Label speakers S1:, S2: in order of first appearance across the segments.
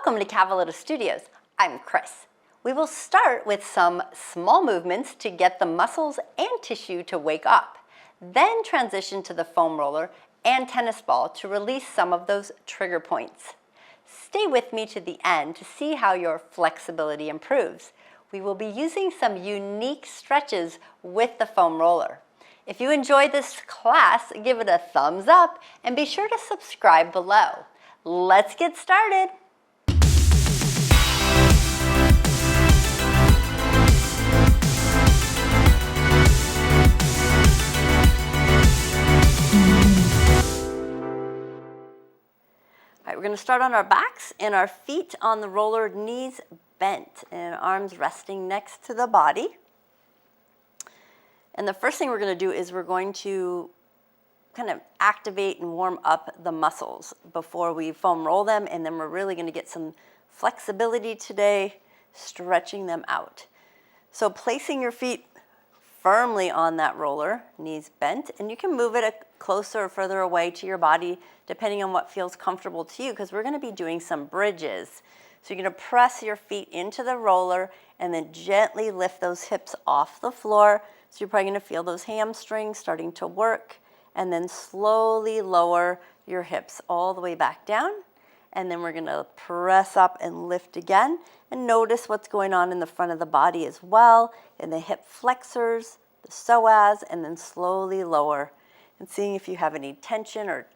S1: Welcome to Cavaletta Studios. I'm Chris. We will start with some small movements to get the muscles and tissue to wake up, then transition to the foam roller and tennis ball to release some of those trigger points. Stay with me to the end to see how your flexibility improves. We will be using some unique stretches with the foam roller. If you enjoyed this class, give it a thumbs up and be sure to subscribe below. Let's get started. All right, we're going to start on our backs and our feet on the roller, knees bent and arms resting next to the body. And the first thing we're going to do is we're going to kind of activate and warm up the muscles before we foam roll them, and then we're really going to get some flexibility today, stretching them out. So placing your feet firmly on that roller, knees bent, and you can move it closer or further away to your body depending on what feels comfortable to you, because we're going to be doing some bridges. So you're going to press your feet into the roller and then gently lift those hips off the floor. So you're probably going to feel those hamstrings starting to work, and then slowly lower your hips all the way back down. And then we're going to press up and lift again, and notice what's going on in the front of the body as well, in the hip flexors, the psoas, and then slowly lower, and seeing if you have any tension or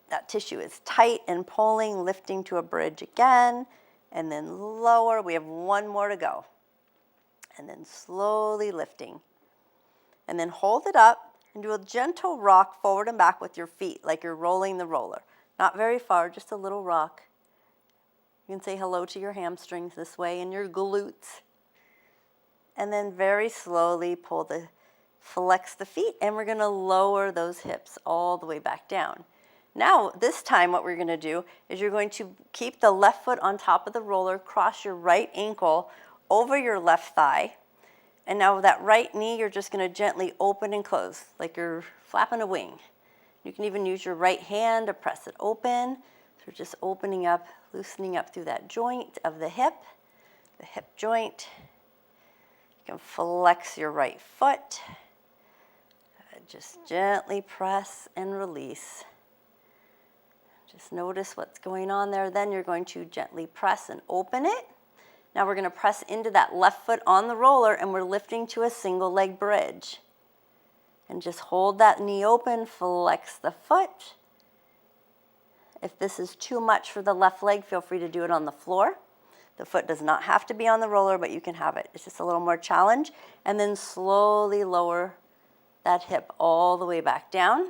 S1: that tissue is tight and pulling, lifting to a bridge again, and then lower. We have one more to go. And then slowly lifting. And then hold it up and do a gentle rock forward and back with your feet, like you're rolling the roller. Not very far, just a little rock. You can say hello to your hamstrings this way and your glutes. And then very slowly flex the feet, and we're going to lower those hips all the way back down. Now, this time what we're going to do is you're going to keep the left foot on top of the roller, cross your right ankle over your left thigh, and now with that right knee, you're just going to gently open and close, like you're flapping a wing. You can even use your right hand to press it open. So we're just opening up, loosening up through that joint of the hip joint. You can flex your right foot. Just gently press and release. Just notice what's going on there. Then you're going to gently press and open it. Now we're going to press into that left foot on the roller, and we're lifting to a single leg bridge. And just hold that knee open, flex the foot. If this is too much for the left leg, feel free to do it on the floor. The foot does not have to be on the roller, but you can have it. It's just a little more challenge. And then slowly lower that hip all the way back down.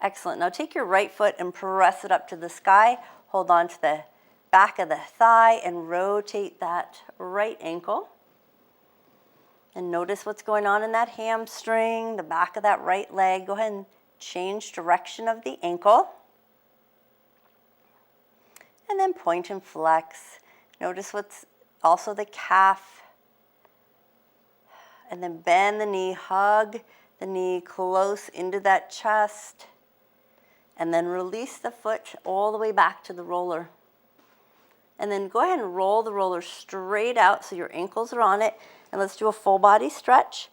S1: Excellent. Now take your right foot and press it up to the sky. Hold on to the back of the thigh and rotate that right ankle. And notice what's going on in that hamstring, the back of that right leg. Go ahead and change direction of the ankle. And then point and flex. Notice what's also the calf. And then bend the knee, hug the knee close into that chest, and then release the foot all the way back to the roller. And then go ahead and roll the roller straight out so your ankles are on it, and let's do a full body stretch.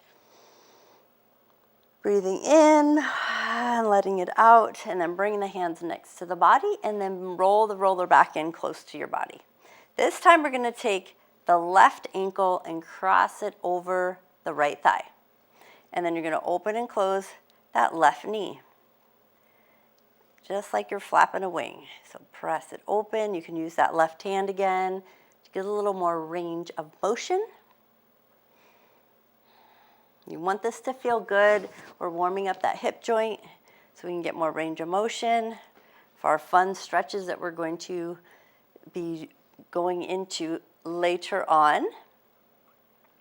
S1: Breathing in and letting it out, and then bring the hands next to the body, and then roll the roller back in close to your body. This time we're going to take the left ankle and cross it over the right thigh. And then you're going to open and close that left knee, just like you're flapping a wing. So press it open. You can use that left hand again to get a little more range of motion. You want this to feel good. We're warming up that hip joint so we can get more range of motion for our fun stretches that we're going to be going into later on.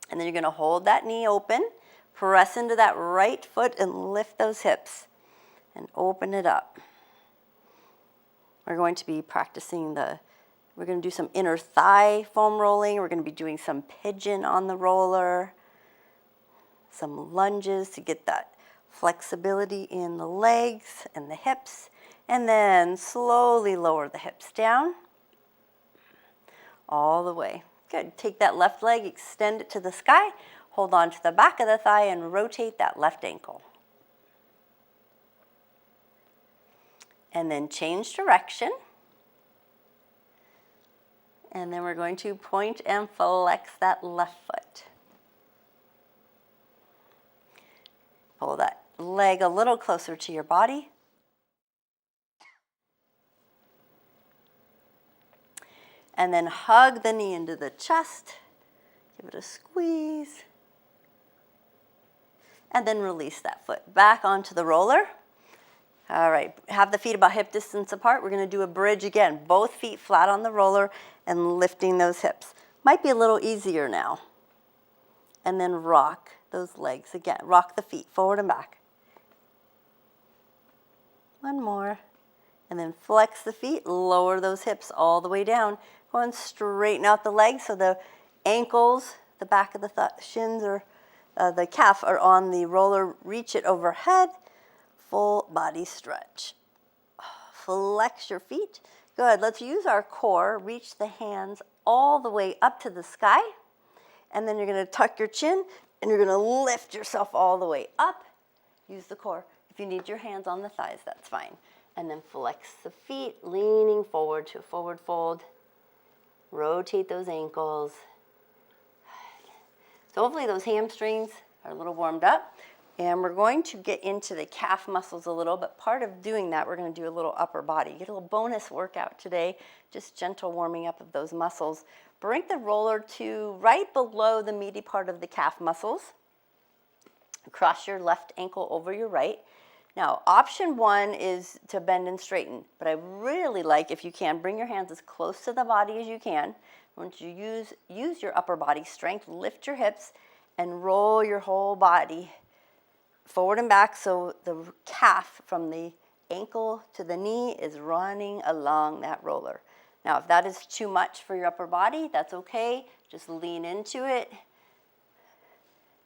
S1: And then you're going to hold that knee open. Press into that right foot and lift those hips and open it up. We're going to be practicing we're going to do some inner thigh foam rolling. We're going to be doing some pigeon on the roller, some lunges to get that flexibility in the legs and the hips, and then slowly lower the hips down. all the way. Good. Take that left leg, extend it to the sky, hold on to the back of the thigh, and rotate that left ankle. And then change direction. And then we're going to point and flex that left foot. Pull that leg a little closer to your body. And then hug the knee into the chest. Give it a squeeze. And then release that foot back onto the roller. All right, have the feet about hip distance apart. We're going to do a bridge again. Both feet flat on the roller and lifting those hips. Might be a little easier now. And then rock those legs again. Rock the feet forward and back. One more. And then flex the feet, lower those hips all the way down. Go and straighten out the legs so the ankles, the back of the shins or the calf are on the roller. Reach it overhead. Full body stretch. Flex your feet. Good. Let's use our core. Reach the hands all the way up to the sky. And then you're going to tuck your chin and you're going to lift yourself all the way up. Use the core. If you need your hands on the thighs, that's fine. And then flex the feet, leaning forward to a forward fold. Rotate those ankles. So hopefully those hamstrings are a little warmed up. And we're going to get into the calf muscles a little, but part of doing that, we're going to do a little upper body. Get a little bonus workout today, just gentle warming up of those muscles. Bring the roller to right below the meaty part of the calf muscles. Cross your left ankle over your right. Now, option one is to bend and straighten, but I really like, if you can, bring your hands as close to the body as you can. Once you use your upper body strength, lift your hips and roll your whole body forward and back so the calf from the ankle to the knee is running along that roller. Now, if that is too much for your upper body, that's okay. Just lean into it.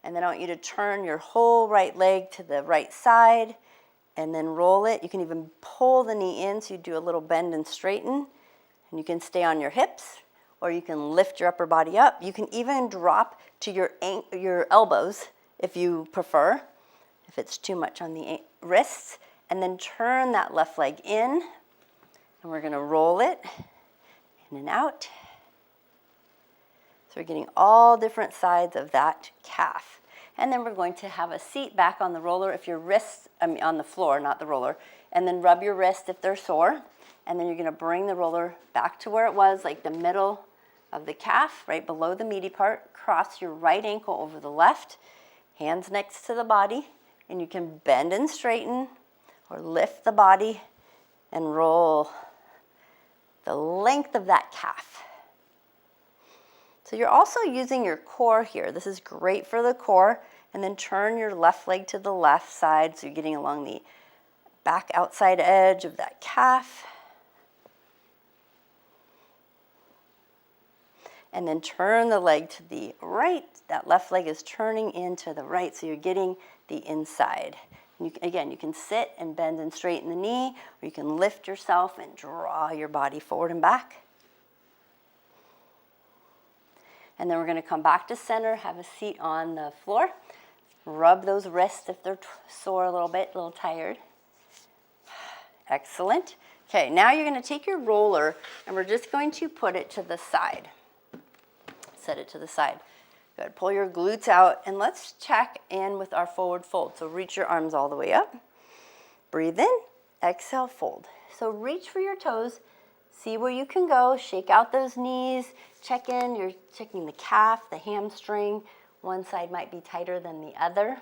S1: And then I want you to turn your whole right leg to the right side and then roll it. You can even pull the knee in so you do a little bend and straighten. And you can stay on your hips or you can lift your upper body up. You can even drop to your elbows if you prefer, if it's too much on the wrists. And then turn that left leg in. And we're going to roll it in and out. So we're getting all different sides of that calf. And then we're going to have a seat back on the roller if your wrists, on the floor, not the roller. And then rub your wrists if they're sore. And then you're going to bring the roller back to where it was, like the middle of the calf, right below the meaty part. Cross your right ankle over the left. Hands next to the body. And you can bend and straighten or lift the body and roll the length of that calf. So you're also using your core here. This is great for the core. And then turn your left leg to the left side so you're getting along the back outside edge of that calf. And then turn the leg to the right. That left leg is turning into the right, so you're getting the inside. And again, you can sit and bend and straighten the knee, or you can lift yourself and draw your body forward and back. And then we're going to come back to center, have a seat on the floor. Rub those wrists if they're sore a little bit, a little tired. Excellent. Okay, now you're going to take your roller and we're just going to put it to the side. Set it to the side. Good. Pull your glutes out and let's check in with our forward fold. So reach your arms all the way up. Breathe in. Exhale, fold. So reach for your toes. See where you can go. Shake out those knees. Check in. You're checking the calf, the hamstring. One side might be tighter than the other.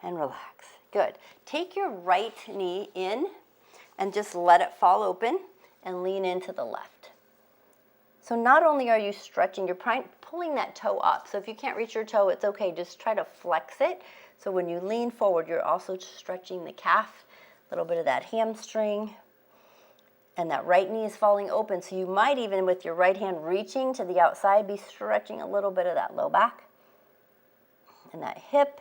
S1: And relax. Good. Take your right knee in and just let it fall open and lean into the left. So not only are you stretching, you're pulling that toe up. So if you can't reach your toe, it's okay. Just try to flex it. So when you lean forward, you're also stretching the calf, a little bit of that hamstring. And that right knee is falling open. So you might even, with your right hand reaching to the outside, be stretching a little bit of that low back and that hip.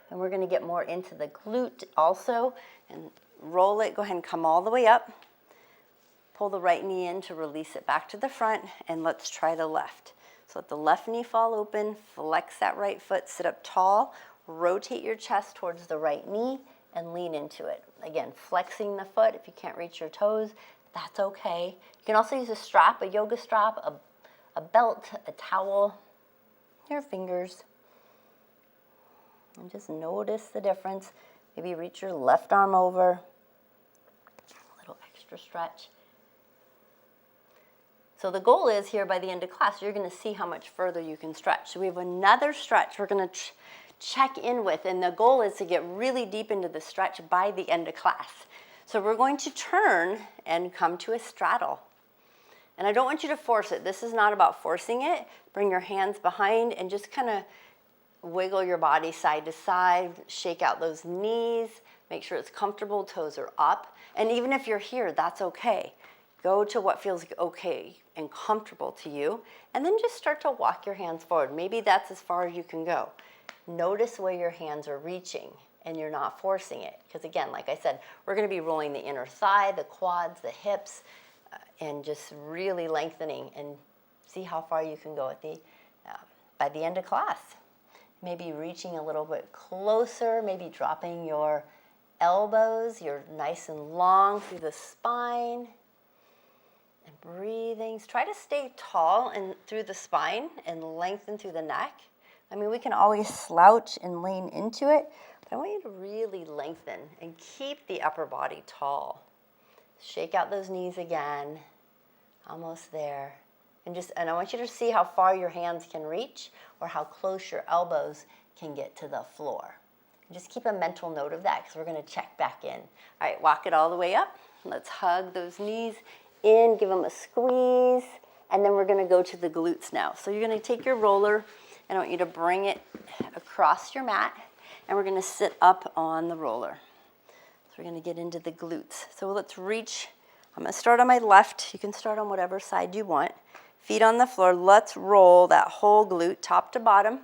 S1: And we're going to get more into the glute also. And roll it. Go ahead and come all the way up. pull the right knee in to release it back to the front, and let's try the left. So let the left knee fall open, flex that right foot, sit up tall, rotate your chest towards the right knee, and lean into it. Again, flexing the foot. If you can't reach your toes, that's okay. You can also use a strap, a yoga strap, a belt, a towel, your fingers. And just notice the difference. Maybe reach your left arm over. A little extra stretch. So the goal is here by the end of class, you're going to see how much further you can stretch. So we have another stretch we're going to check in with, and the goal is to get really deep into the stretch by the end of class. So we're going to turn and come to a straddle. And I don't want you to force it. This is not about forcing it. Bring your hands behind and just kind of wiggle your body side to side, shake out those knees, make sure it's comfortable, toes are up. And even if you're here, that's okay. Go to what feels okay and comfortable to you, and then just start to walk your hands forward. Maybe that's as far as you can go. Notice where your hands are reaching, and you're not forcing it. Because again, like I said, we're going to be rolling the inner thigh, the quads, the hips, and just really lengthening, and see how far you can go at by the end of class. Maybe reaching a little bit closer, maybe dropping your elbows. You're nice and long through the spine. And breathing. Try to stay tall and through the spine and lengthen through the neck. I mean, we can always slouch and lean into it, but I want you to really lengthen and keep the upper body tall. Shake out those knees again. Almost there. And I want you to see how far your hands can reach or how close your elbows can get to the floor. And just keep a mental note of that because we're going to check back in. All right, walk it all the way up. Let's hug those knees in, give them a squeeze, and then we're going to go to the glutes now. So you're going to take your roller, and I want you to bring it across your mat, and we're going to sit up on the roller. So we're going to get into the glutes. So let's reach. I'm going to start on my left. You can start on whatever side you want. Feet on the floor. Let's roll that whole glute, top to bottom.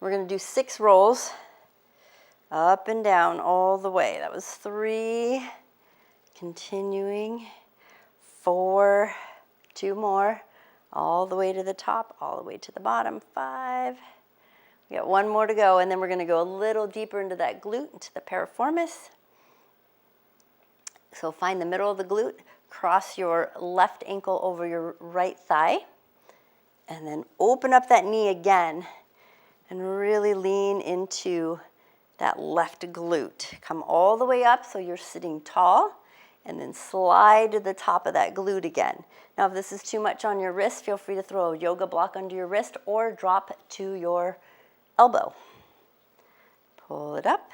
S1: We're going to do 6 rolls, up and down all the way. That was 3. Continuing, 4, 2 more, all the way to the top, all the way to the bottom, 5. We got 1 more to go, and then we're going to go a little deeper into that glute, into the piriformis. So find the middle of the glute, cross your left ankle over your right thigh, and then open up that knee again, and really lean into that left glute. Come all the way up so you're sitting tall. And then slide to the top of that glute again. Now, if this is too much on your wrist, feel free to throw a yoga block under your wrist or drop to your elbow. Pull it up,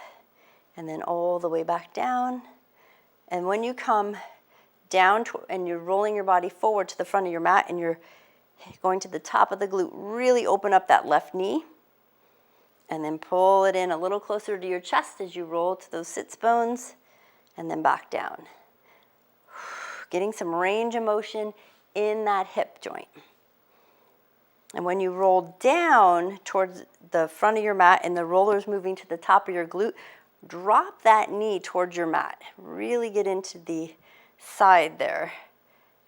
S1: and then all the way back down. And when you come down and you're rolling your body forward to the front of your mat and you're going to the top of the glute, really open up that left knee. And then pull it in a little closer to your chest as you roll to those sits bones, and then back down. Getting some range of motion in that hip joint. And when you roll down towards the front of your mat and the roller's moving to the top of your glute, drop that knee towards your mat. Really get into the side there,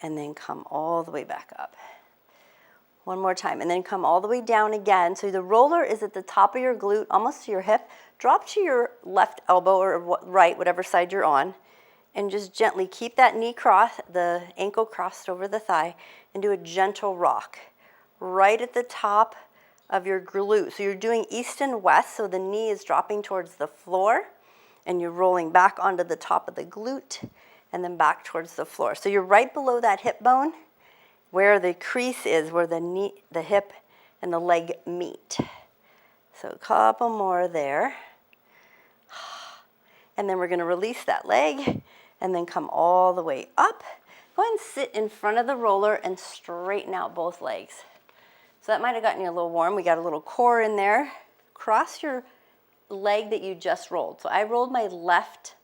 S1: and then come all the way back up. 1 more time, and then come all the way down again. So the roller is at the top of your glute, almost to your hip. Drop to your left elbow or right, whatever side you're on. And just gently keep that knee crossed, the ankle crossed over the thigh, and do a gentle rock right at the top of your glute. So you're doing east and west, so the knee is dropping towards the floor, and you're rolling back onto the top of the glute, and then back towards the floor. So you're right below that hip bone, where the crease is, where the knee, the hip, and the leg meet. So a couple more there. And then we're going to release that leg, and then come all the way up. Go ahead and sit in front of the roller and straighten out both legs. So that might have gotten you a little warm. We got a little core in there. Cross your leg that you just rolled. So I rolled my left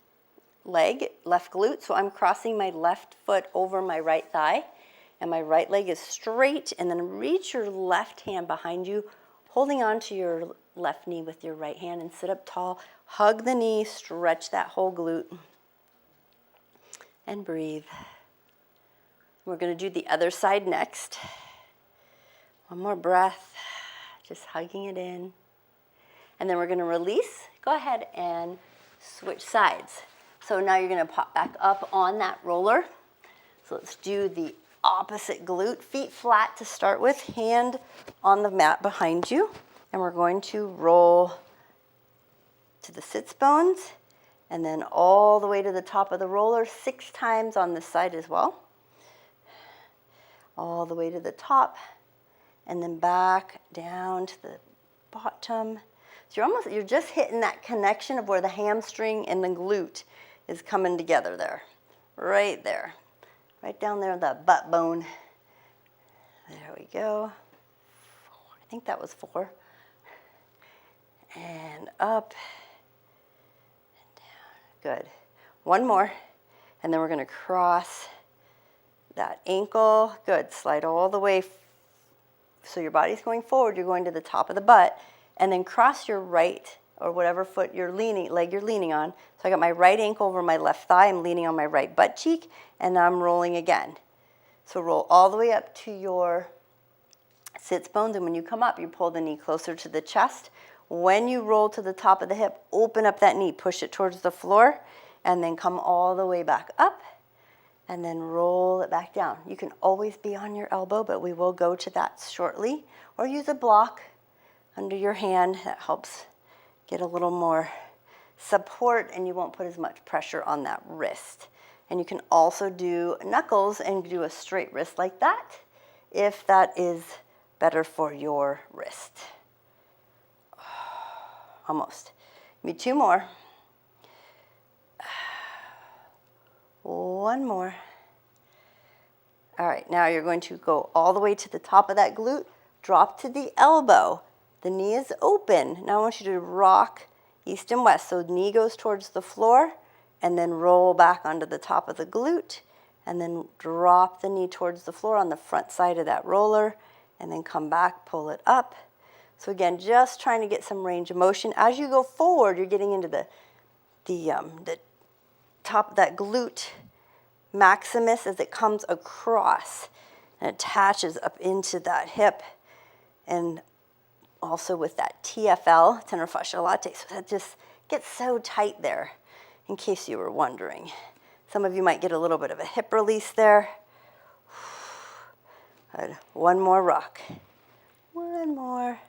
S1: leg, left glute, so I'm crossing my left foot over my right thigh, and my right leg is straight, and then reach your left hand behind you, holding on to your left knee with your right hand, and sit up tall. Hug the knee, stretch that whole glute, and breathe. We're going to do the other side next. One more breath, just hugging it in. And then we're going to release. Go ahead and switch sides. So now you're going to pop back up on that roller. So let's do the opposite glute. Feet flat to start with, hand on the mat behind you. And we're going to roll to the sits bones and then all the way to the top of the roller 6 times on this side as well. All the way to the top and then back down to the bottom. So you're just hitting that connection of where the hamstring and the glute is coming together there. Right there. Right down there, the butt bone. There we go. I think that was 4. And up and down. Good. One more. And then we're going to cross that ankle. Good. Slide all the way. So your body's going forward. You're going to the top of the butt. And then cross your right or whatever leg you're leaning on. So I got my right ankle over my left thigh. I'm leaning on my right butt cheek. And I'm rolling again. So roll all the way up to your sits bones. And when you come up, you pull the knee closer to the chest. When you roll to the top of the hip, open up that knee, push it towards the floor, and then come all the way back up, and then roll it back down. You can always be on your elbow, but we will go to that shortly. Or use a block under your hand. That helps get a little more support, and you won't put as much pressure on that wrist. And you can also do knuckles and do a straight wrist like that, if that is better for your wrist. Almost. Give me 2 more. One more. All right, now you're going to go all the way to the top of that glute, drop to the elbow. The knee is open. Now I want you to rock east and west. So the knee goes towards the floor, and then roll back onto the top of the glute, and then drop the knee towards the floor on the front side of that roller, and then come back, pull it up. So again, just trying to get some range of motion. As you go forward, you're getting into the top of that glute maximus as it comes across and attaches up into that hip, and also with that TFL, tender fascia latte. So that just gets so tight there, in case you were wondering. Some of you might get a little bit of a hip release there. Good. One more rock. One more.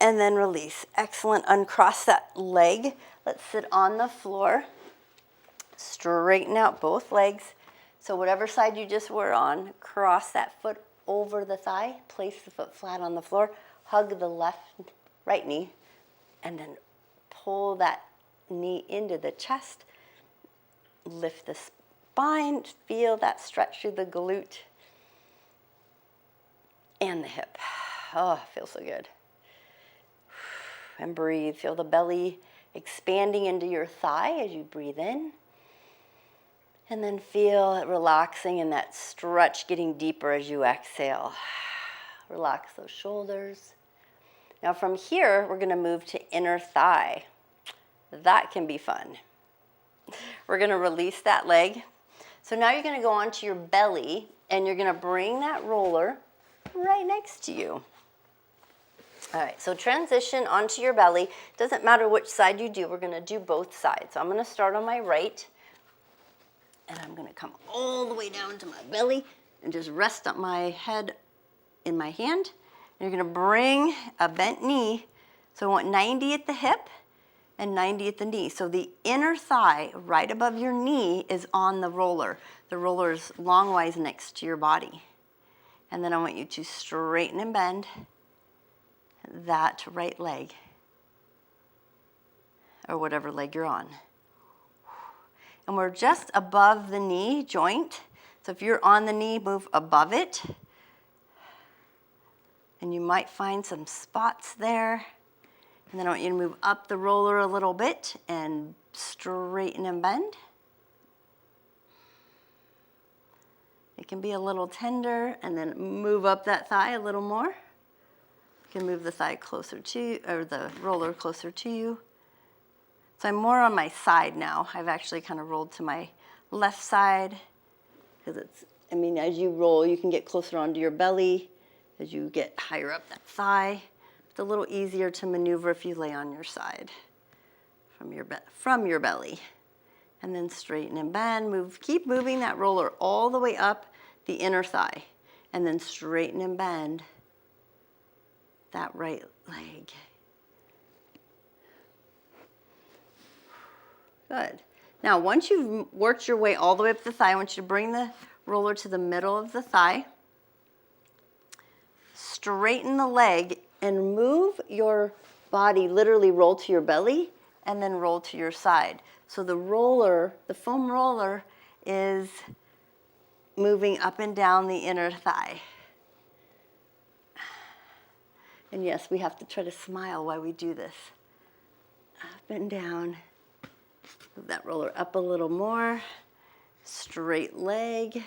S1: And then release. Excellent. Uncross that leg. Let's sit on the floor. Straighten out both legs. So whatever side you just were on, cross that foot over the thigh. Place the foot flat on the floor. Hug the right knee. And then pull that knee into the chest. Lift the spine. Feel that stretch through the glute and the hip. Oh, feels so good. And breathe. Feel the belly expanding into your thigh as you breathe in. And then feel it relaxing and that stretch getting deeper as you exhale. Relax those shoulders. Now from here, we're going to move to inner thigh. That can be fun. We're going to release that leg. So now you're going to go onto your belly, and you're going to bring that roller right next to you. All right, so transition onto your belly. Doesn't matter which side you do, we're going to do both sides. So I'm going to start on my right, and I'm going to come all the way down to my belly and just rest up my head in my hand. And you're going to bring a bent knee. So I want 90 at the hip and 90 at the knee. So the inner thigh right above your knee is on the roller. The roller is longwise next to your body. And then I want you to straighten and bend that right leg, or whatever leg you're on. And we're just above the knee joint. So if you're on the knee, move above it. And you might find some spots there. And then I want you to move up the roller a little bit and straighten and bend. It can be a little tender, and then move up that thigh a little more. You can move the thigh closer to you, or the roller closer to you. So I'm more on my side now. I've actually kind of rolled to my left side. because it's, I mean, as you roll, you can get closer onto your belly as you get higher up that thigh. It's a little easier to maneuver if you lay on your side from your belly. And then straighten and bend. Keep moving that roller all the way up the inner thigh. And then straighten and bend that right leg. Good. Now, once you've worked your way all the way up the thigh, I want you to bring the roller to the middle of the thigh. Straighten the leg and move your body, literally roll to your belly and then roll to your side. So the roller, the foam roller, is moving up and down the inner thigh. And yes, we have to try to smile while we do this. Up and down. Move that roller up a little more. Straight leg.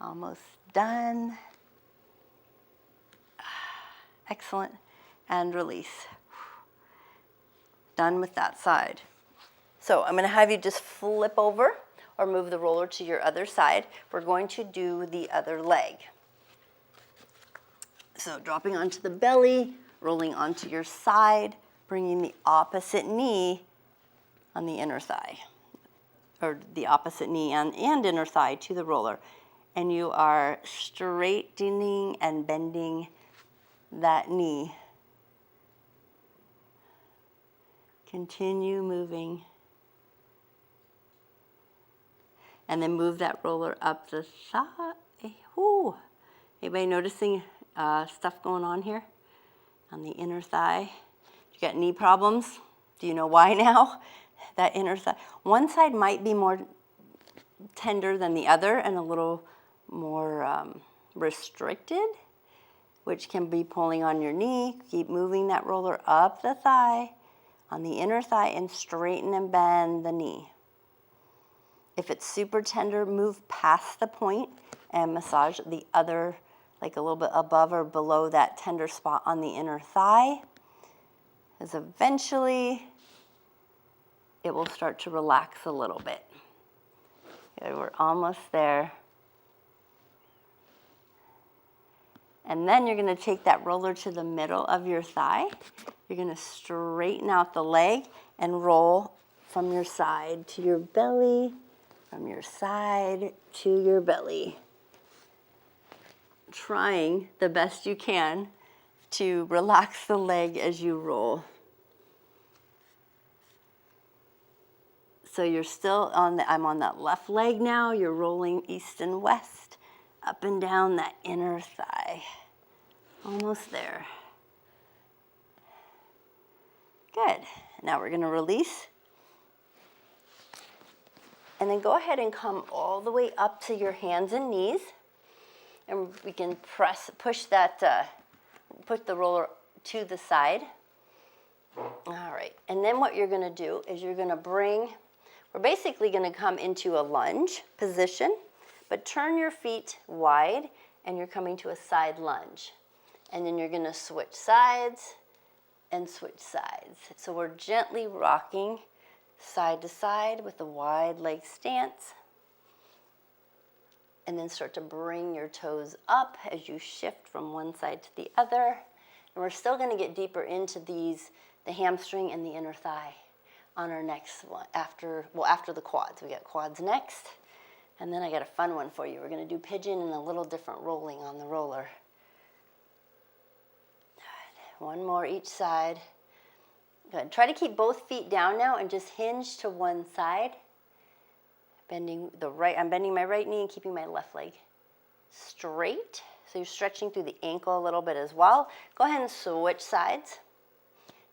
S1: Almost done. Excellent. And release. Done with that side. So I'm going to have you just flip over or move the roller to your other side. We're going to do the other leg. So dropping onto the belly, rolling onto your side, bringing the opposite knee on the inner thigh, or the opposite knee and inner thigh to the roller. And you are straightening and bending that knee. Continue moving. And then move that roller up the thigh. Ooh. Anybody noticing stuff going on here on the inner thigh? You got knee problems? Do you know why now? That inner thigh. One side might be more tender than the other and a little more restricted, which can be pulling on your knee. Keep moving that roller up the thigh, on the inner thigh, and straighten and bend the knee. If it's super tender, move past the point and massage the other, like a little bit above or below that tender spot on the inner thigh, because eventually it will start to relax a little bit. Okay, we're almost there. And then you're going to take that roller to the middle of your thigh. You're going to straighten out the leg and roll from your side to your belly, from your side to your belly. Trying the best you can to relax the leg as you roll. So you're still I'm on that left leg now. You're rolling east and west, up and down that inner thigh. Almost there. Good. Now we're going to release. And then go ahead and come all the way up to your hands and knees. And we can push that, put the roller to the side. All right. And then what you're going to do is you're going to we're basically going to come into a lunge position, but turn your feet wide and you're coming to a side lunge. And then you're going to switch sides and switch sides. So we're gently rocking side to side with a wide leg stance. And then start to bring your toes up as you shift from one side to the other. And we're still going to get deeper into the hamstring and the inner thigh on our next one, after the quads. We got quads next. And then I got a fun one for you. We're going to do pigeon and a little different rolling on the roller. Good. One more each side. Good. Try to keep both feet down now and just hinge to one side. I'm bending my right knee and keeping my left leg straight. So you're stretching through the ankle a little bit as well. Go ahead and switch sides.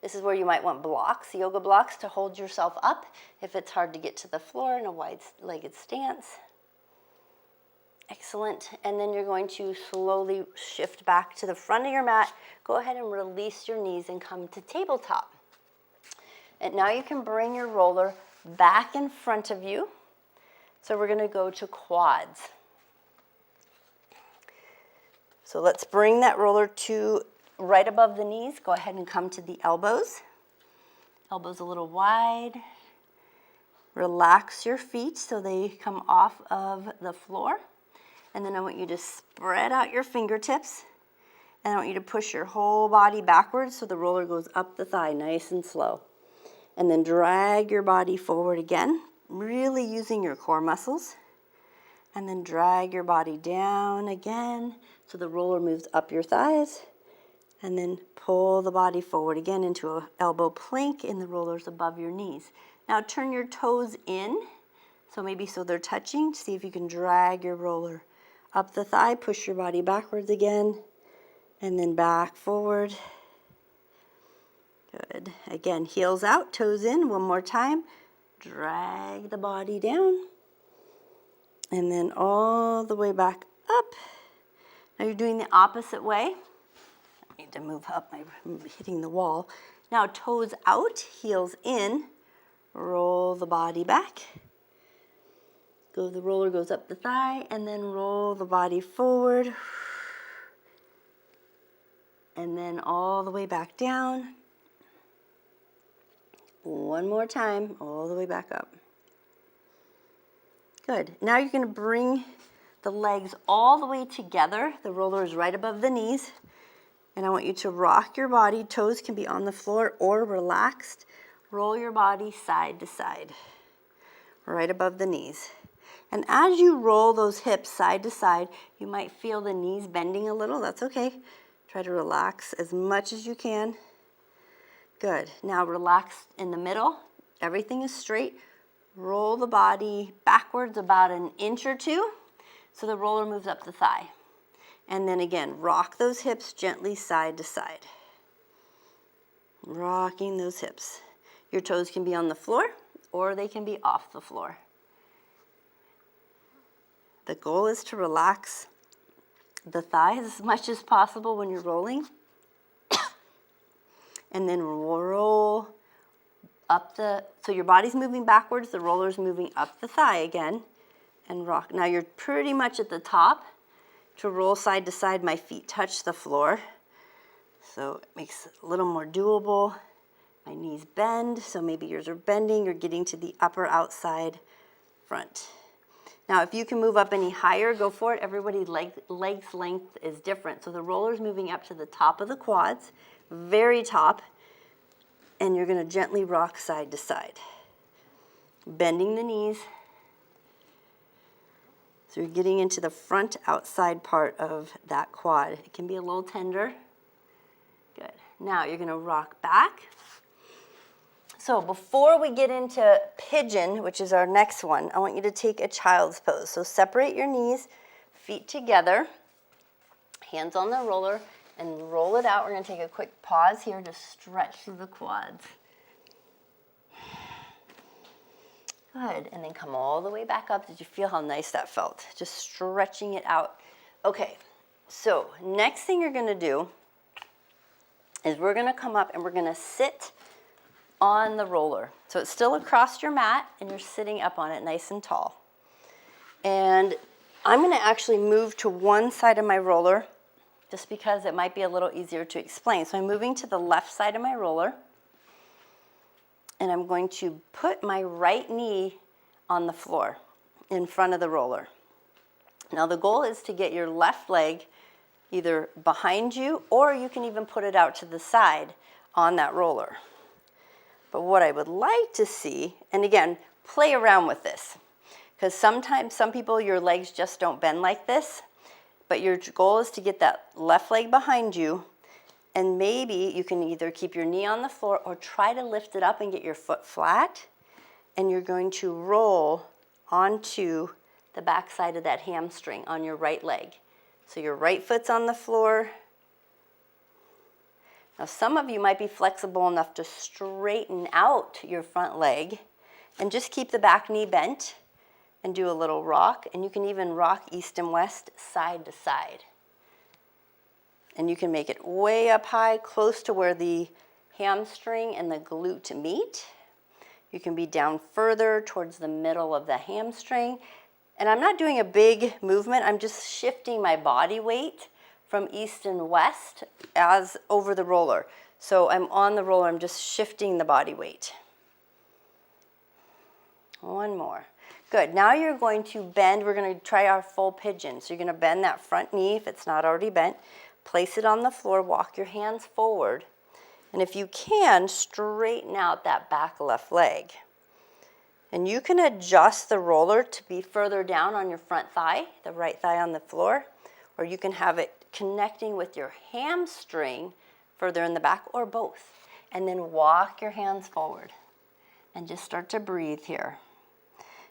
S1: This is where you might want blocks, yoga blocks, to hold yourself up if it's hard to get to the floor in a wide-legged stance. Excellent. And then you're going to slowly shift back to the front of your mat. Go ahead and release your knees and come to tabletop. And now you can bring your roller back in front of you. So we're going to go to quads. So let's bring that roller to right above the knees. Go ahead and come to the elbows. Elbows a little wide. Relax your feet so they come off of the floor. And then I want you to spread out your fingertips. And I want you to push your whole body backwards so the roller goes up the thigh nice and slow. And then drag your body forward again, really using your core muscles. And then drag your body down again so the roller moves up your thighs. And then pull the body forward again into an elbow plank and the roller's above your knees. Now turn your toes in, so maybe so they're touching. See if you can drag your roller up the thigh, push your body backwards again, and then back forward. Good. Again, heels out, toes in, one more time. Drag the body down, and then all the way back up. Now you're doing the opposite way. I need to move up, I'm hitting the wall. Now toes out, heels in, roll the body back. The roller goes up the thigh, and then roll the body forward. And then all the way back down. One more time, all the way back up. Good. Now you're going to bring the legs all the way together. The roller is right above the knees. And I want you to rock your body. Toes can be on the floor or relaxed. Roll your body side to side, right above the knees. And as you roll those hips side to side, you might feel the knees bending a little. That's okay. Try to relax as much as you can. Good. Now relax in the middle. Everything is straight. Roll the body backwards about an inch or two so the roller moves up the thigh. And then again, rock those hips gently side to side. Rocking those hips. Your toes can be on the floor or they can be off the floor. The goal is to relax the thighs as much as possible when you're rolling. And then roll up so your body's moving backwards, the roller's moving up the thigh again, and rock. Now you're pretty much at the top. To roll side to side, my feet touch the floor. So it makes it a little more doable. My knees bend, so maybe yours are bending, you're getting to the upper outside front. Now, if you can move up any higher, go for it. Everybody's legs length is different. So the roller's moving up to the top of the quads, very top, and you're going to gently rock side to side. Bending the knees. So you're getting into the front outside part of that quad. It can be a little tender. Good. Now you're going to rock back. So before we get into pigeon, which is our next one, I want you to take a child's pose. So separate your knees, feet together, hands on the roller, and roll it out. We're going to take a quick pause here to stretch through the quads. Good. And then come all the way back up. Did you feel how nice that felt? Just stretching it out. Okay, so next thing you're going to do is we're going to come up and we're going to sit on the roller. So it's still across your mat and you're sitting up on it nice and tall. And I'm going to actually move to one side of my roller just because it might be a little easier to explain. So I'm moving to the left side of my roller and I'm going to put my right knee on the floor in front of the roller. Now the goal is to get your left leg either behind you or you can even put it out to the side on that roller. But what I would like to see, and again, play around with this, because sometimes some people, your legs just don't bend like this, but your goal is to get that left leg behind you, and maybe you can either keep your knee on the floor or try to lift it up and get your foot flat, and you're going to roll onto the back side of that hamstring on your right leg. So your right foot's on the floor. Now some of you might be flexible enough to straighten out your front leg and just keep the back knee bent and do a little rock. And you can even rock east and west, side to side. And you can make it way up high, close to where the hamstring and the glute meet. You can be down further towards the middle of the hamstring. And I'm not doing a big movement, I'm just shifting my body weight from east and west as over the roller. So I'm on the roller, I'm just shifting the body weight. One more. Good. Now you're going to bend. We're going to try our full pigeon. So you're going to bend that front knee if it's not already bent. Place it on the floor. Walk your hands forward. And if you can, straighten out that back left leg. And you can adjust the roller to be further down on your front thigh, the right thigh on the floor, or you can have it connecting with your hamstring further in the back, or both. And then walk your hands forward and just start to breathe here.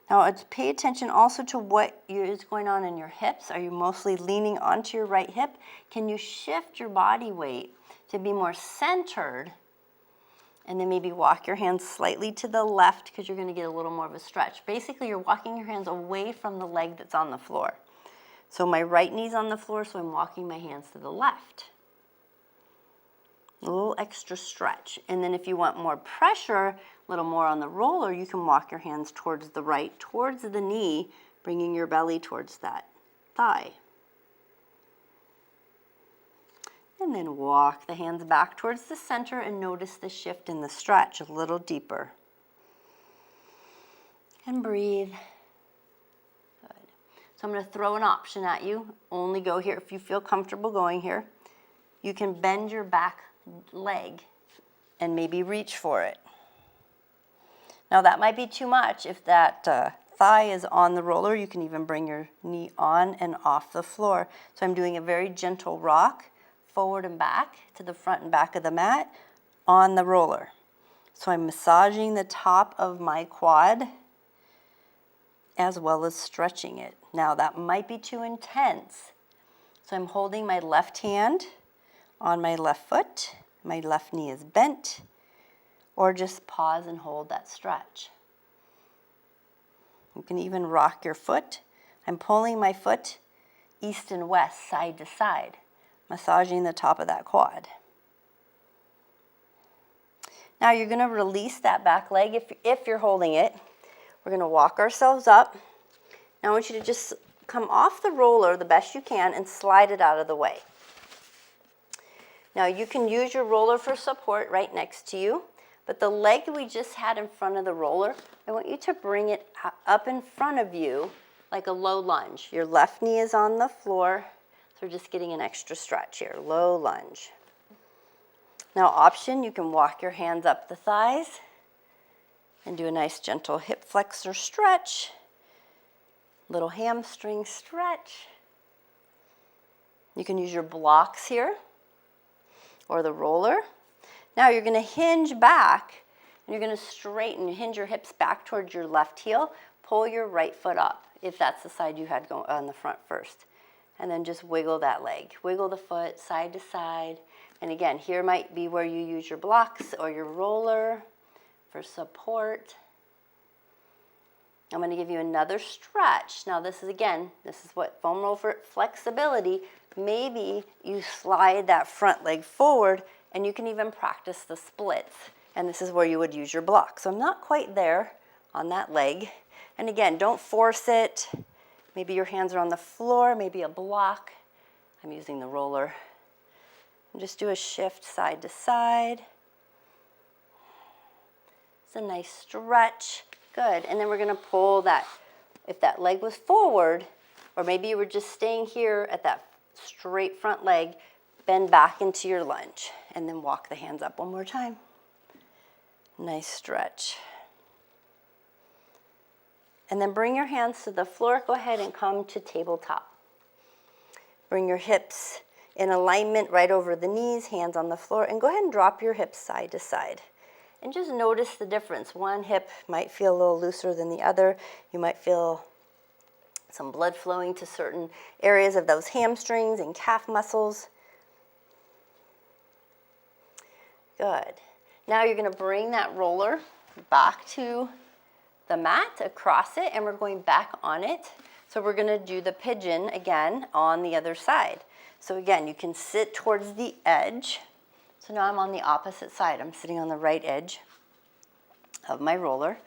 S1: Now pay attention also to what is going on in your hips. Are you mostly leaning onto your right hip? Can you shift your body weight to be more centered? And then maybe walk your hands slightly to the left because you're going to get a little more of a stretch. Basically, you're walking your hands away from the leg that's on the floor. So my right knee's on the floor, so I'm walking my hands to the left. A little extra stretch. And then if you want more pressure, a little more on the roller, you can walk your hands towards the right, towards the knee, bringing your belly towards that thigh. And then walk the hands back towards the center and notice the shift in the stretch a little deeper. And breathe. Good. So I'm going to throw an option at you. Only go here if you feel comfortable going here. You can bend your back leg and maybe reach for it. Now that might be too much. If that thigh is on the roller, you can even bring your knee on and off the floor. So I'm doing a very gentle rock, forward and back to the front and back of the mat on the roller. So I'm massaging the top of my quad as well as stretching it. Now that might be too intense. So I'm holding my left hand on my left foot, my left knee is bent, or just pause and hold that stretch. You can even rock your foot. I'm pulling my foot east and west, side to side, massaging the top of that quad. Now you're going to release that back leg if you're holding it. We're going to walk ourselves up. Now I want you to just come off the roller the best you can and slide it out of the way. Now you can use your roller for support right next to you, but the leg we just had in front of the roller, I want you to bring it up in front of you like a low lunge. Your left knee is on the floor. So we're just getting an extra stretch here, low lunge. Now option, you can walk your hands up the thighs and do a nice gentle hip flexor stretch, little hamstring stretch. You can use your blocks here or the roller. Now you're going to hinge back and you're going to straighten, hinge your hips back towards your left heel, pull your right foot up if that's the side you had going on the front first. And then just wiggle that leg. Wiggle the foot side to side. And again, here might be where you use your blocks or your roller for support. I'm going to give you another stretch. Now this is what foam roll for flexibility. Maybe you slide that front leg forward and you can even practice the splits. And this is where you would use your block. So I'm not quite there on that leg. And again, don't force it. Maybe your hands are on the floor, maybe a block. I'm using the roller. And just do a shift side to side. It's a nice stretch. Good. And then we're going to pull that. If that leg was forward, or maybe you were just staying here at that straight front leg, bend back into your lunge. And then walk the hands up one more time. Nice stretch. And then bring your hands to the floor. Go ahead and come to tabletop. Bring your hips in alignment right over the knees, hands on the floor, and go ahead and drop your hips side to side. And just notice the difference. One hip might feel a little looser than the other. You might feel some blood flowing to certain areas of those hamstrings and calf muscles. Good. Now you're going to bring that roller back to the mat, across it, and we're going back on it. So we're going to do the pigeon again on the other side. So again, you can sit towards the edge. So now I'm on the opposite side. I'm sitting on the right edge of my roller,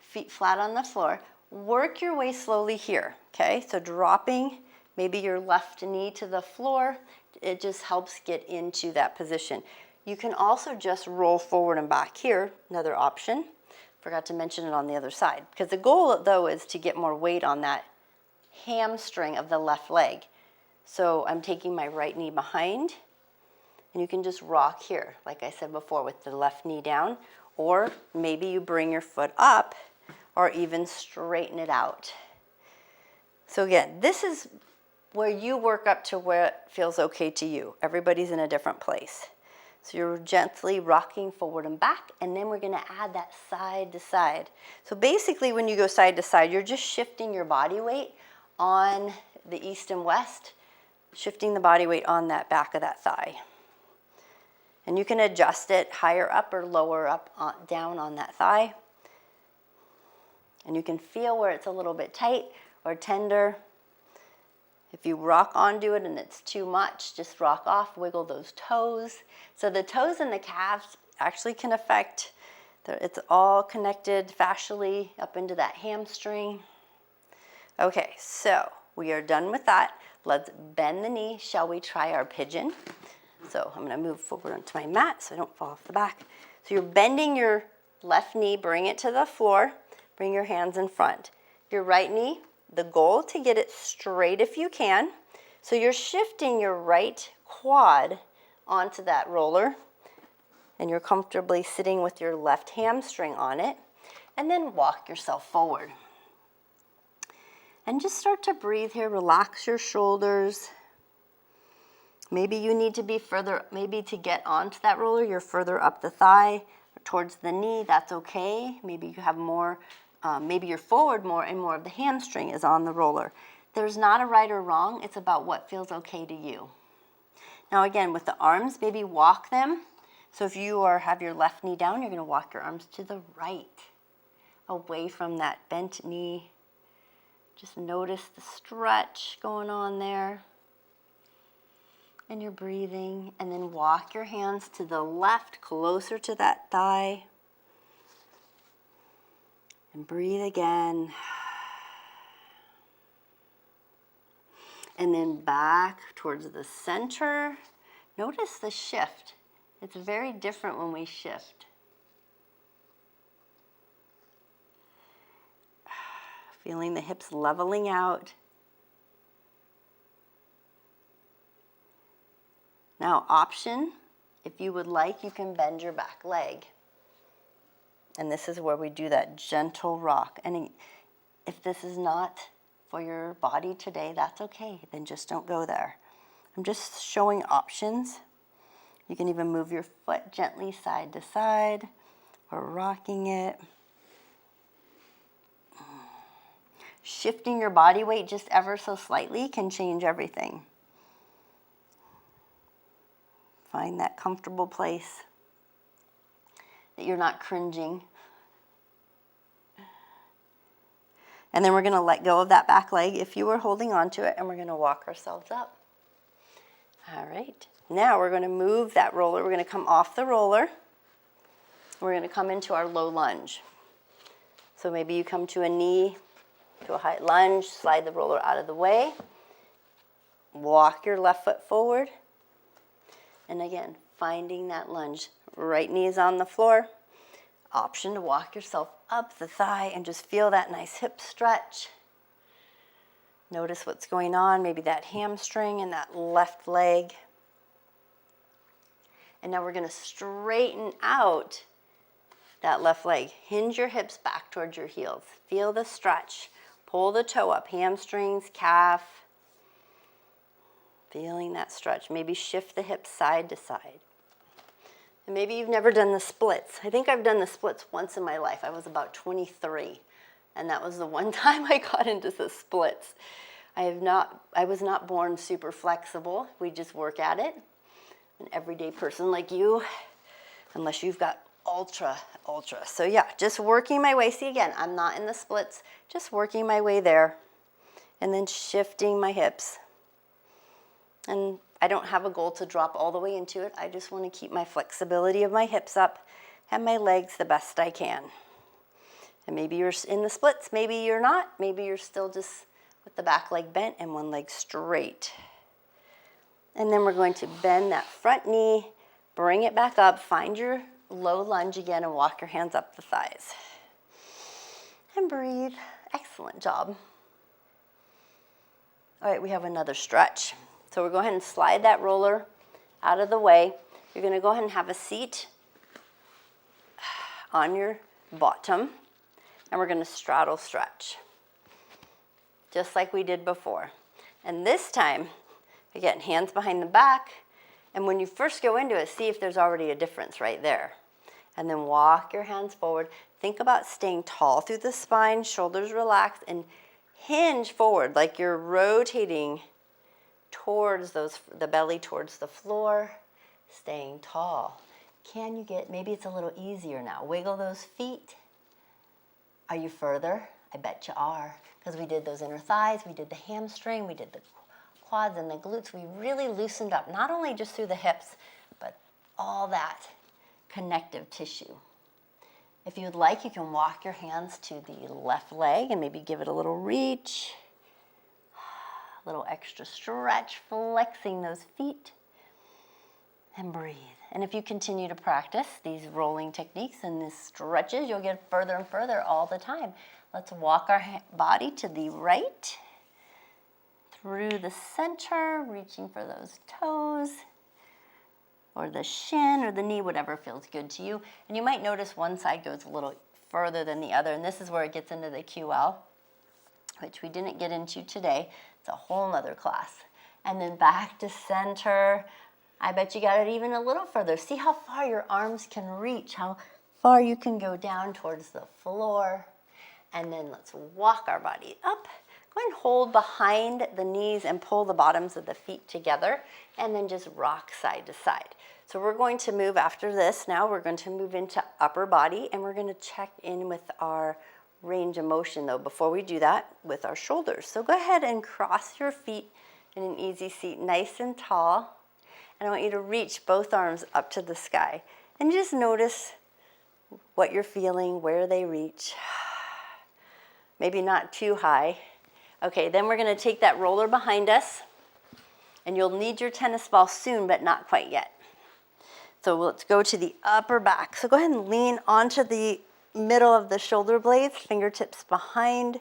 S1: feet flat on the floor. Work your way slowly here, okay? So dropping maybe your left knee to the floor. It just helps get into that position. You can also just roll forward and back here, another option Forgot to mention it on the other side. Because the goal, though, is to get more weight on that hamstring of the left leg. So I'm taking my right knee behind, and you can just rock here, like I said before, with the left knee down, or maybe you bring your foot up, or even straighten it out. So again, this is where you work up to where it feels okay to you. Everybody's in a different place. So you're gently rocking forward and back, and then we're gonna add that side to side. So basically when you go side to side, you're just shifting your body weight on the east and west, shifting the body weight on that back of that thigh. And you can adjust it higher up or lower up, down on that thigh. And you can feel where it's a little bit tight or tender. If you rock onto it and it's too much, just rock off, wiggle those toes. So the toes and the calves actually can affect, it's all connected fascially up into that hamstring. Okay, so we are done with that. Let's bend the knee. Shall we try our pigeon? So I'm gonna move forward onto my mat so I don't fall off the back. So you're bending your left knee, bring it to the floor, bring your hands in front. Your right knee, the goal to get it straight if you can. So you're shifting your right quad onto that roller, and you're comfortably sitting with your left hamstring on it, and then walk yourself forward. And just start to breathe here, relax your shoulders. Maybe you need to be further, maybe to get onto that roller, you're further up the thigh or towards the knee, that's okay. Maybe you have more, maybe you're forward more and more of the hamstring is on the roller. There's not a right or wrong, it's about what feels okay to you. Now again, with the arms, maybe walk them. So if you have your left knee down, you're gonna walk your arms to the right, away from that bent knee. Just notice the stretch going on there. And you're breathing, and then walk your hands to the left, closer to that thigh. And breathe again. And then back towards the center. Notice the shift. It's very different when we shift. Feeling the hips leveling out. Now, option, if you would like, you can bend your back leg. And this is where we do that gentle rock. And if this is not for your body today, that's okay. Then just don't go there. I'm just showing options. You can even move your foot gently side to side or rocking it. Shifting your body weight just ever so slightly can change everything. Find that comfortable place that you're not cringing. And then we're going to let go of that back leg if you were holding on to it, and we're going to walk ourselves up. All right. Now we're going to move that roller. We're going to come off the roller. We're going to come into our low lunge. So maybe you come to a knee, to a high lunge, slide the roller out of the way. Walk your left foot forward. And again, finding that lunge. Right knee is on the floor. Option to walk yourself up the thigh and just feel that nice hip stretch. Notice what's going on, maybe that hamstring and that left leg. And now we're going to straighten out that left leg. Hinge your hips back towards your heels. Feel the stretch. Pull the toe up, hamstrings, calf. Feeling that stretch. Maybe shift the hips side to side. And maybe you've never done the splits. I think I've done the splits once in my life. I was about 23, and that was the one time I got into the splits. I was not born super flexible. We just work at it. An everyday person like you, unless you've got ultra. So yeah, just working my way. See, again, I'm not in the splits, just working my way there, and then shifting my hips. And I don't have a goal to drop all the way into it. I just want to keep my flexibility of my hips up and my legs the best I can. And maybe you're in the splits, maybe you're not. Maybe you're still just with the back leg bent and one leg straight. And then we're going to bend that front knee, bring it back up, find your low lunge again, and walk your hands up the thighs. And breathe. Excellent job. All right, we have another stretch. So we'll go ahead and slide that roller out of the way. You're going to go ahead and have a seat on your bottom, and we're going to straddle stretch, just like we did before. And this time, again, hands behind the back, and when you first go into it, see if there's already a difference right there. And then walk your hands forward. Think about staying tall through the spine, shoulders relaxed, and hinge forward like you're rotating towards the belly towards the floor, staying tall. Can you get, maybe it's a little easier now. Wiggle those feet. Are you further? I bet you are, because we did those inner thighs, we did the hamstring, we did the quads and the glutes. We really loosened up, not only just through the hips, but all that connective tissue. If you'd like, you can walk your hands to the left leg and maybe give it a little reach, a little extra stretch, flexing those feet, and breathe. And if you continue to practice these rolling techniques and these stretches, you'll get further and further all the time. Let's walk our body to the right, through the center, reaching for those toes, or the shin or the knee, whatever feels good to you. And you might notice one side goes a little further than the other, and this is where it gets into the QL, which we didn't get into today. It's a whole nother class. And then back to center. I bet you got it even a little further. See how far your arms can reach, how far you can go down towards the floor. And then let's walk our body up. Go ahead and hold behind the knees and pull the bottoms of the feet together, and then just rock side to side. So we're going to move after this. Now we're going to move into upper body, and we're going to check in with our range of motion, though, before we do that, with our shoulders. So go ahead and cross your feet in an easy seat, nice and tall. And I want you to reach both arms up to the sky. And just notice what you're feeling, where they reach. Maybe not too high. Okay, then we're going to take that roller behind us. And you'll need your tennis ball soon, but not quite yet. So let's go to the upper back. So go ahead and lean onto the middle of the shoulder blades, fingertips behind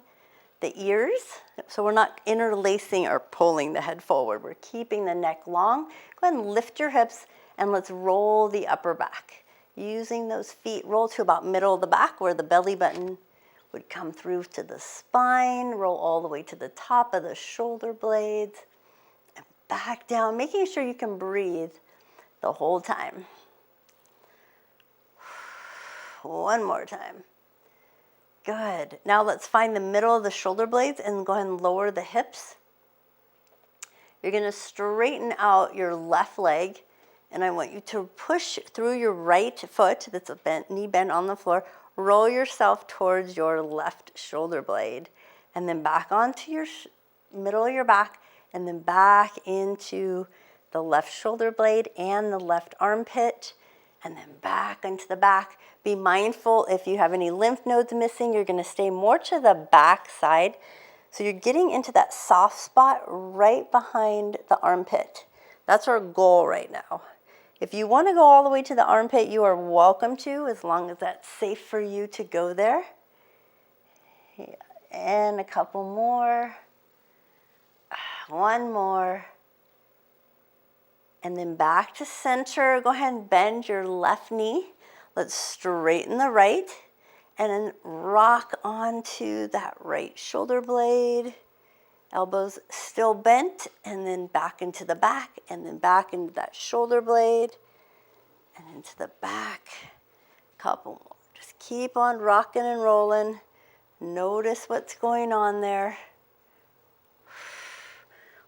S1: the ears. So we're not interlacing or pulling the head forward. We're keeping the neck long. Go ahead and lift your hips, and let's roll the upper back. Using those feet, roll to about middle of the back where the belly button would come through to the spine. Roll all the way to the top of the shoulder blades. And back down, making sure you can breathe the whole time. One more time. Good. Now let's find the middle of the shoulder blades and go ahead and lower the hips. You're going to straighten out your left leg, and I want you to push through your right foot that's a bent, knee bent on the floor. Roll yourself towards your left shoulder blade, and then back onto your middle of your back, and then back into the left shoulder blade and the left armpit, and then back into the back. Be mindful if you have any lymph nodes missing, you're going to stay more to the back side. So you're getting into that soft spot right behind the armpit. That's our goal right now. If you want to go all the way to the armpit, you are welcome to, as long as that's safe for you to go there. And a couple more. One more. And then back to center. Go ahead and bend your left knee. Let's straighten the right. And then rock onto that right shoulder blade. Elbows still bent, and then back into the back, and then back into that shoulder blade, and into the back. Couple more. Just keep on rocking and rolling. Notice what's going on there.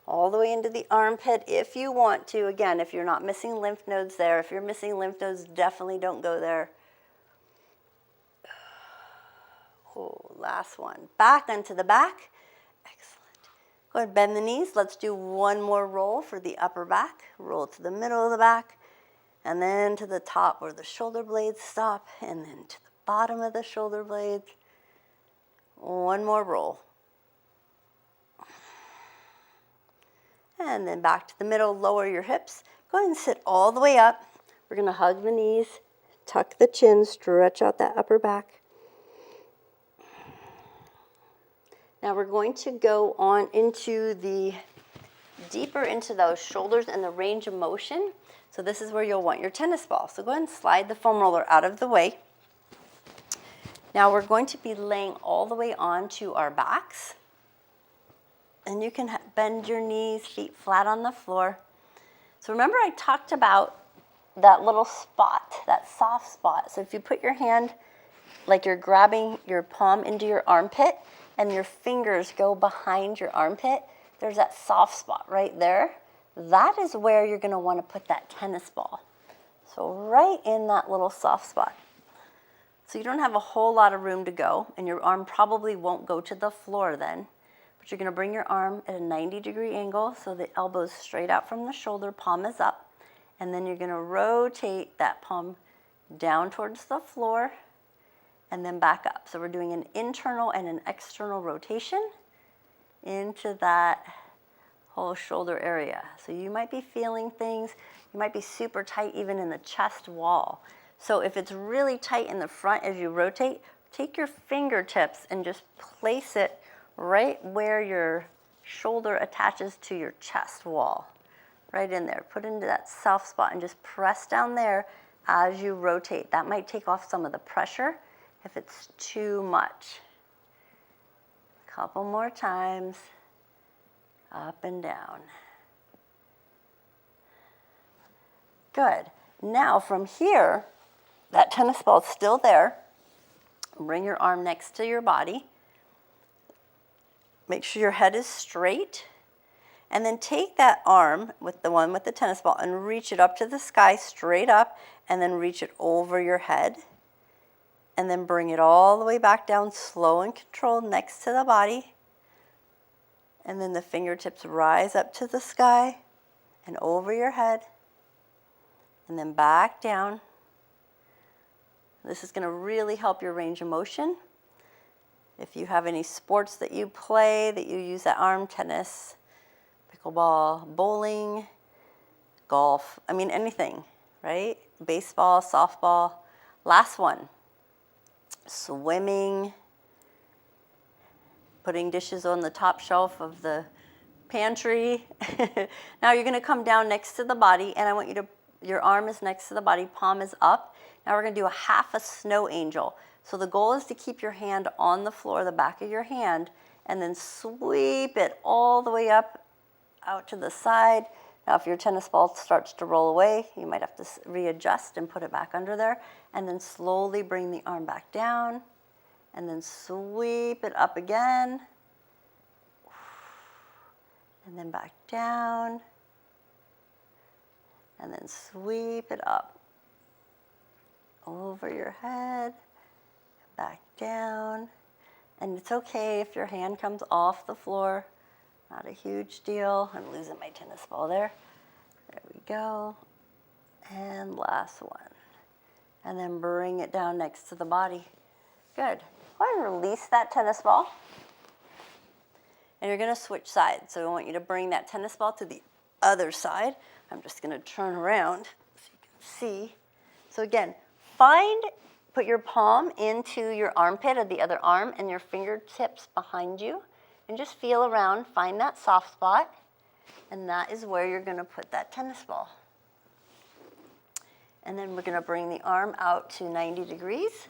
S1: All the way into the armpit if you want to. Again, if you're not missing lymph nodes there. If you're missing lymph nodes, definitely don't go there. Oh, last one. Back into the back. Excellent. Go ahead, bend the knees. Let's do one more roll for the upper back. Roll to the middle of the back, and then to the top where the shoulder blades stop, and then to the bottom of the shoulder blades. One more roll. And then back to the middle, lower your hips. Go ahead and sit all the way up. We're going to hug the knees, tuck the chin, stretch out that upper back. Now we're going to go on into deeper into those shoulders and the range of motion. So this is where you'll want your tennis ball. So go ahead and slide the foam roller out of the way. Now we're going to be laying all the way onto our backs. And you can bend your knees, feet flat on the floor. So remember I talked about that little spot, that soft spot. So if you put your hand like you're grabbing your palm into your armpit and your fingers go behind your armpit, there's that soft spot right there. That is where you're going to want to put that tennis ball. So right in that little soft spot. So you don't have a whole lot of room to go, and your arm probably won't go to the floor then. But you're going to bring your arm at a 90-degree angle so the elbow's straight out from the shoulder, palm is up. And then you're going to rotate that palm down towards the floor and then back up. So we're doing an internal and an external rotation into that whole shoulder area. So you might be feeling things. You might be super tight even in the chest wall. So if it's really tight in the front as you rotate, take your fingertips and just place it right where your shoulder attaches to your chest wall. Right in there. Put it into that soft spot and just press down there as you rotate. That might take off some of the pressure if it's too much. A couple more times. Up and down. Good. Now from here, that tennis ball is still there. Bring your arm next to your body. Make sure your head is straight. And then take that arm with the one with the tennis ball and reach it up to the sky, straight up, and then reach it over your head. And then bring it all the way back down, slow and controlled, next to the body. And then the fingertips rise up to the sky and over your head. And then back down. This is going to really help your range of motion. If you have any sports that you play, that you use that arm, tennis, pickleball, bowling, golf, I mean anything, right? Baseball, softball. Last one, swimming, putting dishes on the top shelf of the pantry. Now you're going to come down next to the body, and I want you to, your arm is next to the body, palm is up. Now we're going to do a half a snow angel. So the goal is to keep your hand on the floor, the back of your hand, and then sweep it all the way up out to the side. Now if your tennis ball starts to roll away, you might have to readjust and put it back under there, and then slowly bring the arm back down, and then sweep it up again, and then back down, and then sweep it up over your head, back down. And it's okay if your hand comes off the floor. Not a huge deal. I'm losing my tennis ball there. There we go. And last one. And then bring it down next to the body. Good. Go ahead and release that tennis ball. And you're going to switch sides. So I want you to bring that tennis ball to the other side. I'm just going to turn around so you can see. So again, put your palm into your armpit of the other arm and your fingertips behind you. And just feel around, find that soft spot, and that is where you're going to put that tennis ball. And then we're going to bring the arm out to 90 degrees,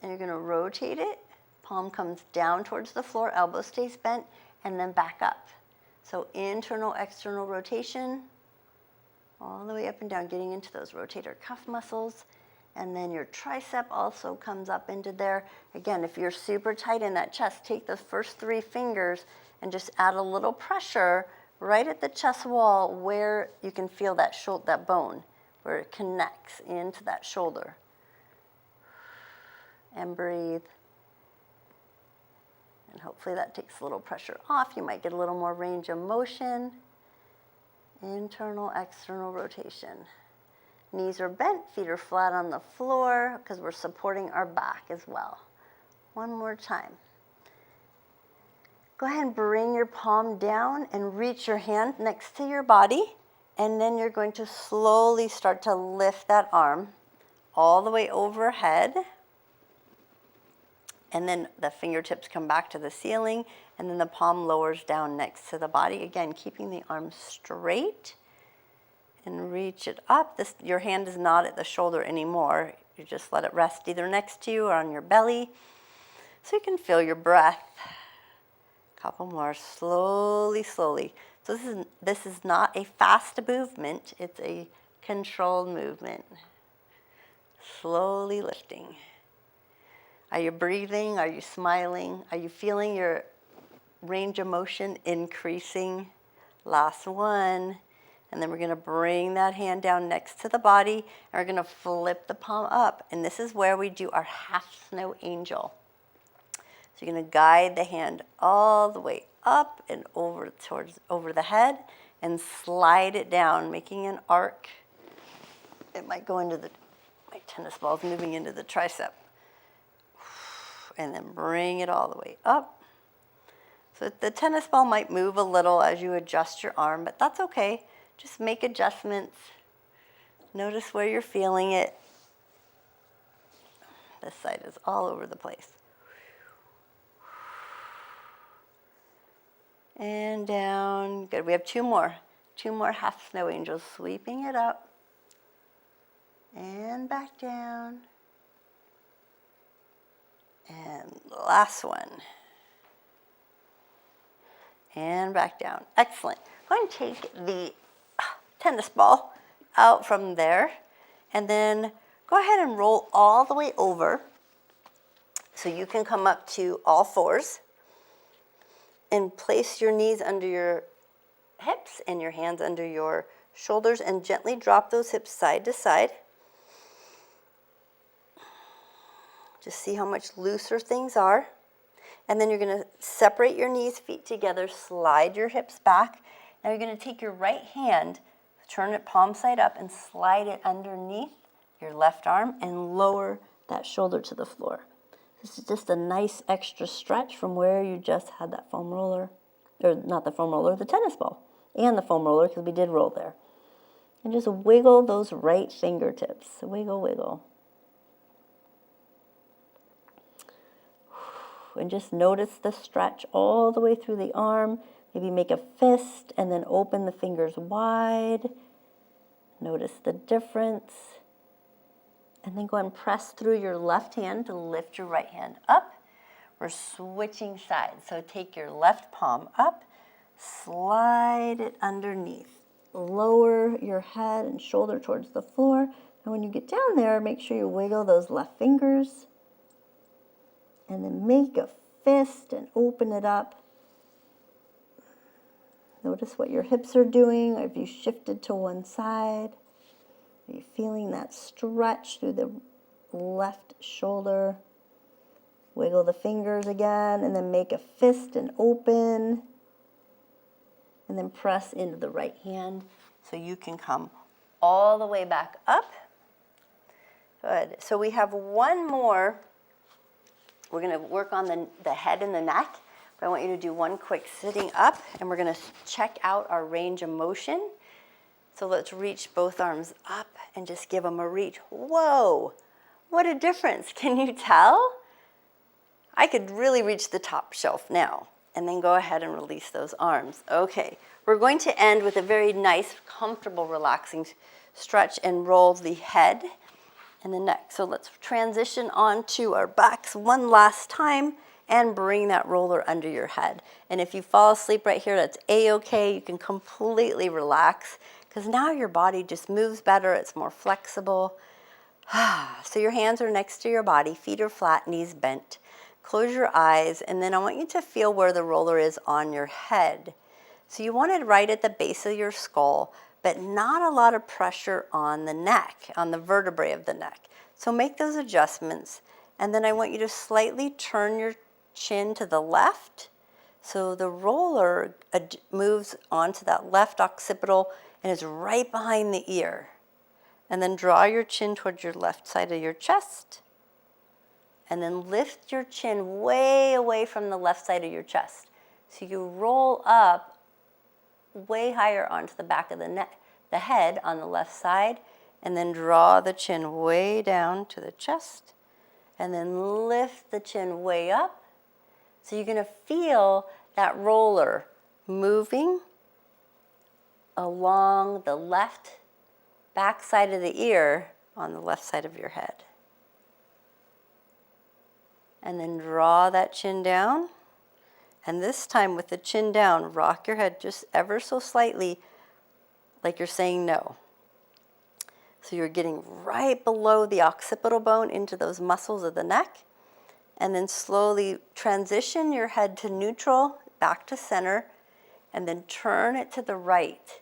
S1: and you're going to rotate it. Palm comes down towards the floor, elbow stays bent, and then back up. So internal, external rotation, all the way up and down, getting into those rotator cuff muscles. And then your tricep also comes up into there. Again, if you're super tight in that chest, take the first 3 fingers and just add a little pressure right at the chest wall where you can feel that that bone, where it connects into that shoulder. And breathe. And hopefully that takes a little pressure off. You might get a little more range of motion. Internal, external rotation. Knees are bent, feet are flat on the floor because we're supporting our back as well. One more time. Go ahead and bring your palm down and reach your hand next to your body. And then you're going to slowly start to lift that arm all the way overhead. And then the fingertips come back to the ceiling, and then the palm lowers down next to the body. Again, keeping the arms straight, and reach it up. Your hand is not at the shoulder anymore. You just let it rest either next to you or on your belly, so you can feel your breath. Couple more, slowly, slowly. So this is not a fast movement, it's a controlled movement. Slowly lifting. Are you breathing? Are you smiling? Are you feeling your range of motion increasing? Last one. And then we're going to bring that hand down next to the body, and we're going to flip the palm up. And this is where we do our half snow angel. So you're going to guide the hand all the way up and over the head, and slide it down, making an arc. It might go into my tennis ball's moving into the tricep. And then bring it all the way up. So the tennis ball might move a little as you adjust your arm, but that's okay. Just make adjustments. Notice where you're feeling it. This side is all over the place. And down. Good. We have two more. Two more half snow angels. Sweeping it up. And back down. And last one. And back down. Excellent. Go ahead and take the tennis ball out from there. And then go ahead and roll all the way over. So you can come up to all fours. And place your knees under your hips and your hands under your shoulders, and gently drop those hips side to side. Just see how much looser things are. And then you're going to separate your knees, feet together, slide your hips back. Now you're going to take your right hand, turn it palm side up, and slide it underneath your left arm and lower that shoulder to the floor. This is just a nice extra stretch from where you just had that foam roller, or not the foam roller, the tennis ball, and the foam roller, because we did roll there. And just wiggle those right fingertips. Wiggle, wiggle. And just notice the stretch all the way through the arm. Maybe make a fist and then open the fingers wide. Notice the difference. And then go and press through your left hand to lift your right hand up. We're switching sides. So take your left palm up, slide it underneath. Lower your head and shoulder towards the floor. And when you get down there, make sure you wiggle those left fingers. And then make a fist and open it up. Notice what your hips are doing. Have you shifted to one side? Are you feeling that stretch through the left shoulder? Wiggle the fingers again, and then make a fist and open. And then press into the right hand so you can come all the way back up. Good. So we have one more. We're going to work on the head and the neck. But I want you to do one quick sitting up, and we're going to check out our range of motion. So let's reach both arms up and just give them a reach. Whoa, what a difference. Can you tell? I could really reach the top shelf now. And then go ahead and release those arms. Okay, we're going to end with a very nice, comfortable, relaxing stretch and roll the head and the neck. So let's transition on to our backs one last time and bring that roller under your head. And if you fall asleep right here, that's A-okay. You can completely relax because now your body just moves better. It's more flexible. So your hands are next to your body, feet are flat, knees bent. Close your eyes, and then I want you to feel where the roller is on your head. So you want it right at the base of your skull, but not a lot of pressure on the neck, on the vertebrae of the neck. So make those adjustments, and then I want you to slightly turn your chin to the left. So the roller moves onto that left occipital and is right behind the ear. And then draw your chin towards your left side of your chest. And then lift your chin way away from the left side of your chest. So you roll up way higher onto the back of the head on the left side, and then draw the chin way down to the chest, And then lift the chin way up. So you're going to feel that roller moving along the left back side of the ear on the left side of your head. And then draw that chin down. And this time with the chin down, rock your head just ever so slightly like you're saying no. So you're getting right below the occipital bone into those muscles of the neck. And then slowly transition your head to neutral, back to center, and then turn it to the right.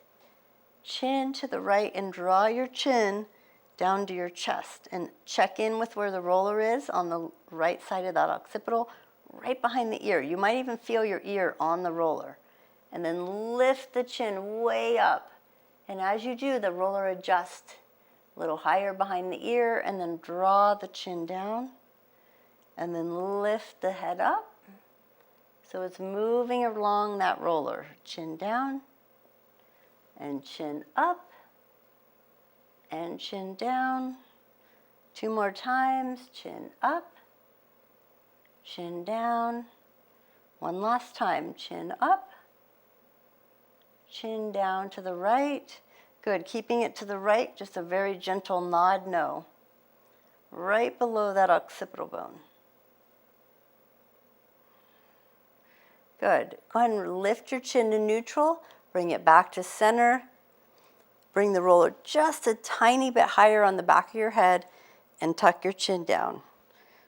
S1: Chin to the right and draw your chin down to your chest. And check in with where the roller is on the right side of that occipital, right behind the ear. You might even feel your ear on the roller. And then lift the chin way up. And as you do, the roller adjusts a little higher behind the ear, and then draw the chin down. And then lift the head up. So it's moving along that roller. Chin down, and chin up, and chin down. 2 more times. Chin up, chin down. 1 last time. Chin up, chin down to the right. Good. Keeping it to the right, just a very gentle nod no. Right below that occipital bone. Good. Go ahead and lift your chin to neutral. Bring it back to center. Bring the roller just a tiny bit higher on the back of your head and tuck your chin down.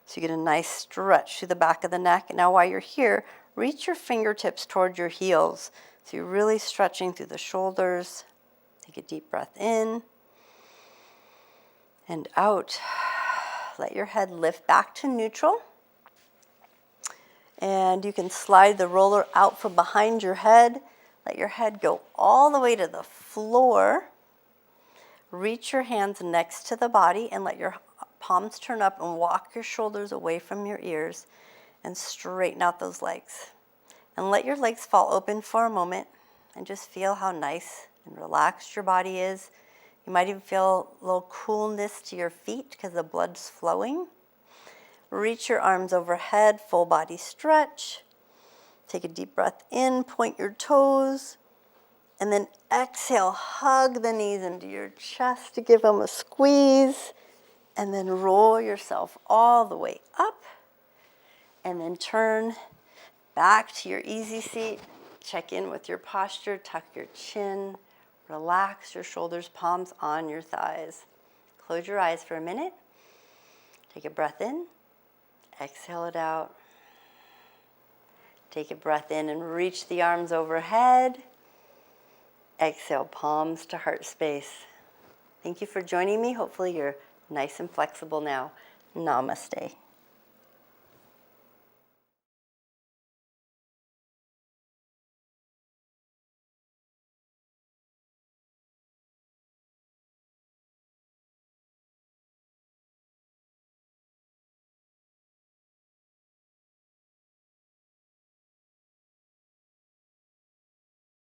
S1: So you get a nice stretch through the back of the neck. Now while you're here, reach your fingertips toward your heels. So you're really stretching through the shoulders. Take a deep breath in and out. Let your head lift back to neutral. And you can slide the roller out from behind your head. Let your head go all the way to the floor. Reach your hands next to the body and let your palms turn up and walk your shoulders away from your ears and straighten out those legs. And let your legs fall open for a moment and just feel how nice and relaxed your body is. You might even feel a little coolness to your feet because the blood's flowing. Reach your arms overhead, full body stretch. Take a deep breath in, point your toes, and then exhale, hug the knees into your chest to give them a squeeze, and then roll yourself all the way up, and then turn back to your easy seat. Check in with your posture, tuck your chin, relax your shoulders, palms on your thighs. Close your eyes for a minute. Take a breath in, exhale it out. Take a breath in and reach the arms overhead. Exhale, palms to heart space. Thank you for joining me. Hopefully you're nice and flexible now. Namaste.